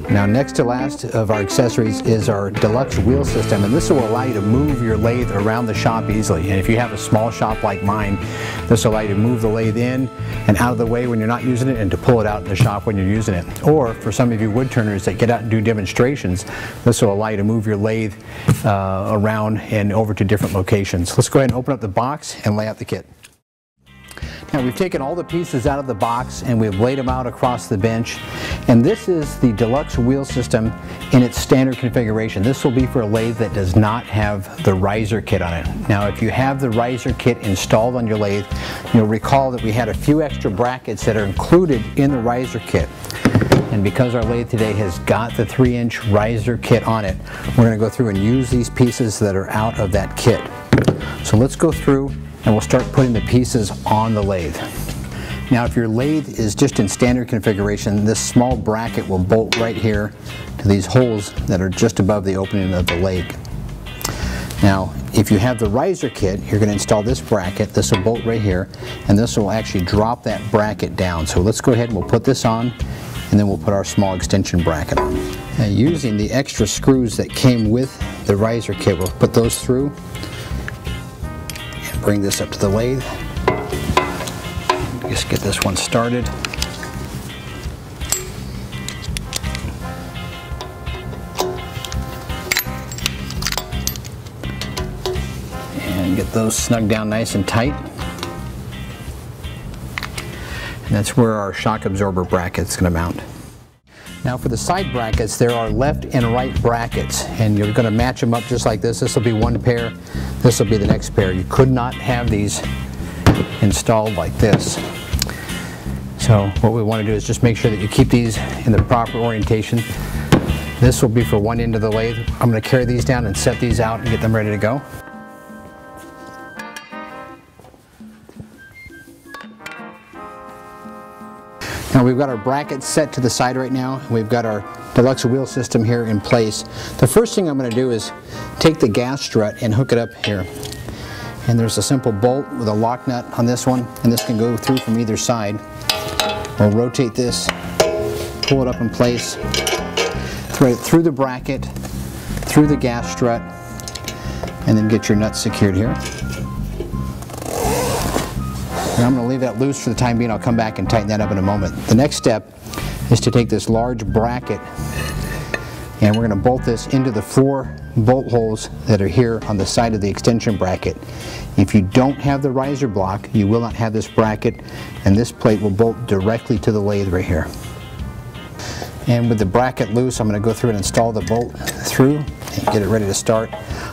Now, next to last of our accessories is our Deluxe wheel system, and this will allow you to move your lathe around the shop easily. And if you have a small shop like mine, this will allow you to move the lathe in and out of the way when you're not using it, and to pull it out in the shop when you're using it. Or for some of you wood turners that get out and do demonstrations, this will allow you to move your lathe around and over to different locations. Let's go ahead and open up the box and lay out the kit. Now, we've taken all the pieces out of the box and we've laid them out across the bench, and this is the Deluxe wheel system in its standard configuration. This will be for a lathe that does not have the riser kit on it. Now, if you have the riser kit installed on your lathe, you'll recall that we had a few extra brackets that are included in the riser kit. And because our lathe today has got the 3-inch riser kit on it, we're going to go through and use these pieces that are out of that kit. So let's go through and we'll start putting the pieces on the lathe. Now, if your lathe is just in standard configuration, this small bracket will bolt right here to these holes that are just above the opening of the lathe. Now, if you have the riser kit, you're going to install this bracket. This will bolt right here, and this will actually drop that bracket down. So let's go ahead and we'll put this on, and then we'll put our small extension bracket on. Now, using the extra screws that came with the riser kit, we'll put those through. Bring this up to the lathe. Just get this one started. And get those snug down nice and tight. And that's where our shock absorber bracket is going to mount. Now, for the side brackets, there are left and right brackets, and you're going to match them up just like this. This will be one pair, this will be the next pair. You could not have these installed like this. So what we want to do is just make sure that you keep these in the proper orientation. This will be for one end of the lathe. I'm going to carry these down and set these out and get them ready to go. Now, we've got our brackets set to the side right now. We've got our Deluxe wheel system here in place. The first thing I'm going to do is take the gas strut and hook it up here. And there's a simple bolt with a lock nut on this one, and this can go through from either side. We'll rotate this, pull it up in place, thread it through the bracket, through the gas strut, and then get your nuts secured here. And I'm going to leave that loose for the time being. I'll come back and tighten that up in a moment. The next step is to take this large bracket, and we're going to bolt this into the 4 bolt holes that are here on the side of the extension bracket. If you don't have the riser block, you will not have this bracket, and this plate will bolt directly to the lathe right here. And with the bracket loose, I'm going to go through and install the bolt through and get it ready to start.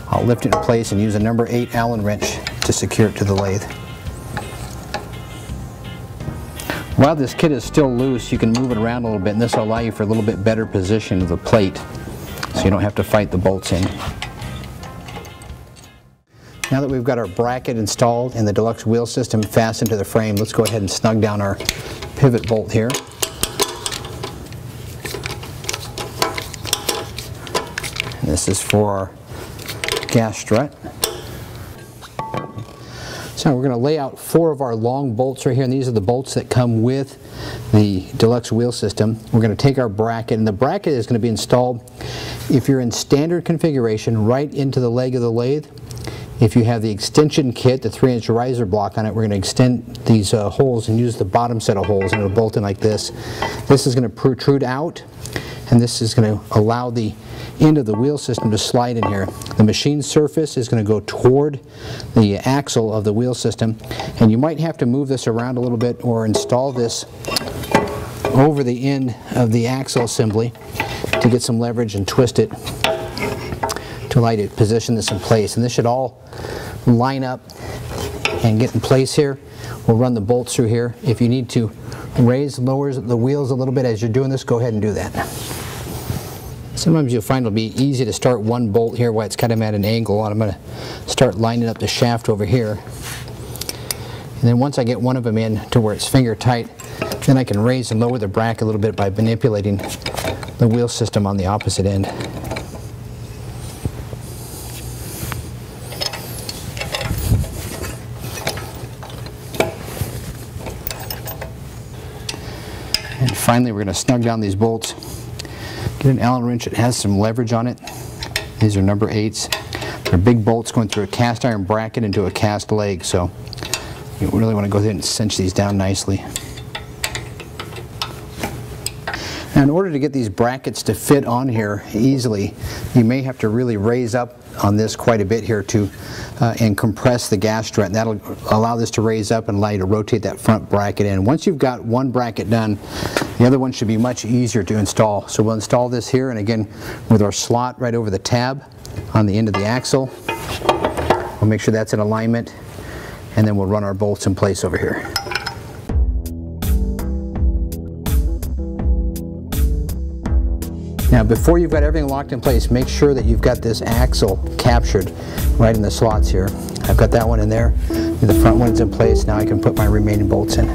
I'll lift it in place and use a number 8 Allen wrench to secure it to the lathe. While this kit is still loose, you can move it around a little bit, and this will allow you for a little bit better position of the plate, so you don't have to fight the bolts in. Now that we've got our bracket installed and the Deluxe wheel system fastened to the frame, let's go ahead and snug down our pivot bolt here. And this is for our gas strut. So we're going to lay out 4 of our long bolts right here, and these are the bolts that come with the Deluxe wheel system. We're going to take our bracket, and the bracket is going to be installed, if you're in standard configuration, right into the leg of the lathe. If you have the extension kit, the 3-inch riser block on it, we're going to extend these holes and use the bottom set of holes, and it'll bolt in like this. This is going to protrude out, and this is going to allow the end of the wheel system to slide in here. The machine surface is going to go toward the axle of the wheel system, and you might have to move this around a little bit or install this over the end of the axle assembly to get some leverage and twist it to allow you to position this in place. And this should all line up and get in place here. We'll run the bolts through here. If you need to raise, lower the wheels a little bit as you're doing this, go ahead and do that. Sometimes you'll find it'll be easy to start one bolt here while it's kind of at an angle, and I'm going to start lining up the shaft over here. And then once I get one of them in to where it's finger tight, then I can raise and lower the bracket a little bit by manipulating the wheel system on the opposite end. Finally, we're going to snug down these bolts. Get an Allen wrench that has some leverage on it. These are number 8s. They're big bolts going through a cast iron bracket into a cast leg, so you really want to go ahead and cinch these down nicely. Now, in order to get these brackets to fit on here easily, you may have to really raise up on this quite a bit here and compress the gas strut. And that'll allow this to raise up and allow you to rotate that front bracket in. Once you've got one bracket done, the other one should be much easier to install. So we'll install this here, and again with our slot right over the tab on the end of the axle. We'll make sure that's in alignment, and then we'll run our bolts in place over here. Now, before you've got everything locked in place, make sure that you've got this axle captured right in the slots here. I've got that one in there. The front one's in place. Now I can put my remaining bolts in.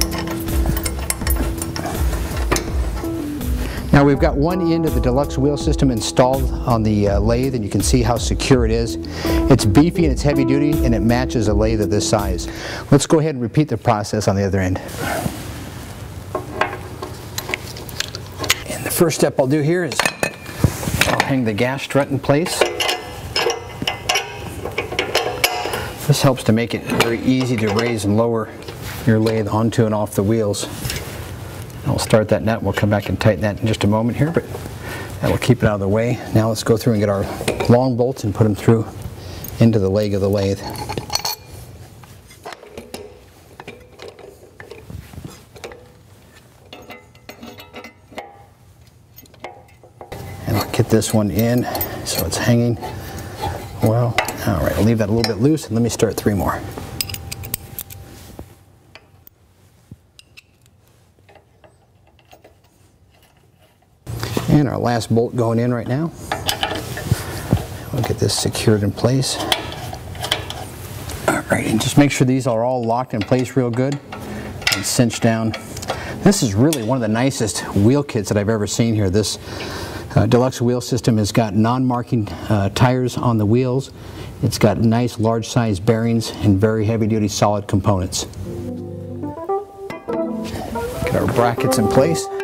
Now we've got one end of the Deluxe wheel system installed on the lathe, and you can see how secure it is. It's beefy and it's heavy duty, and it matches a lathe of this size. Let's go ahead and repeat the process on the other end. And the first step I'll do here is I'll hang the gas strut in place. This helps to make it very easy to raise and lower your lathe onto and off the wheels. I'll start that nut. We'll come back and tighten that in just a moment here, but that will keep it out of the way. Now let's go through and get our long bolts and put them through into the leg of the lathe. And I'll get this one in so it's hanging well. All right, I'll leave that a little bit loose, and let me start 3 more. And our last bolt going in right now. We'll get this secured in place. All right, and just make sure these are all locked in place real good and cinched down. This is really one of the nicest wheel kits that I've ever seen here. This Deluxe wheel system has got non-marking tires on the wheels. It's got nice large size bearings and very heavy duty solid components. Get our brackets in place. Get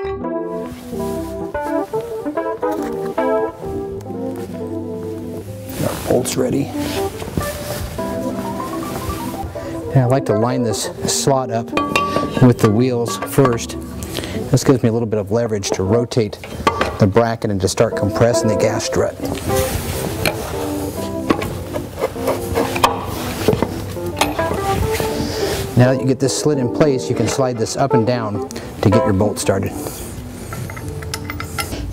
our bolts ready. And I like to line this slot up with the wheels first. This gives me a little bit of leverage to rotate the bracket and to start compressing the gas strut. Now that you get this slid in place, you can slide this up and down to get your bolt started.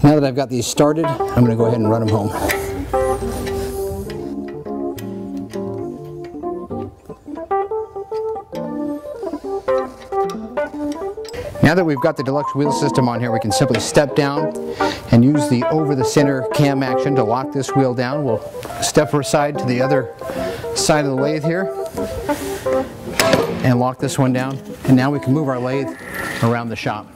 Now that I've got these started, I'm going to go ahead and run them home. Now that we've got the Deluxe wheel system on here, we can simply step down and use the over the center cam action to lock this wheel down. We'll step aside to the other side of the lathe here and lock this one down. And now we can move our lathe around the shop.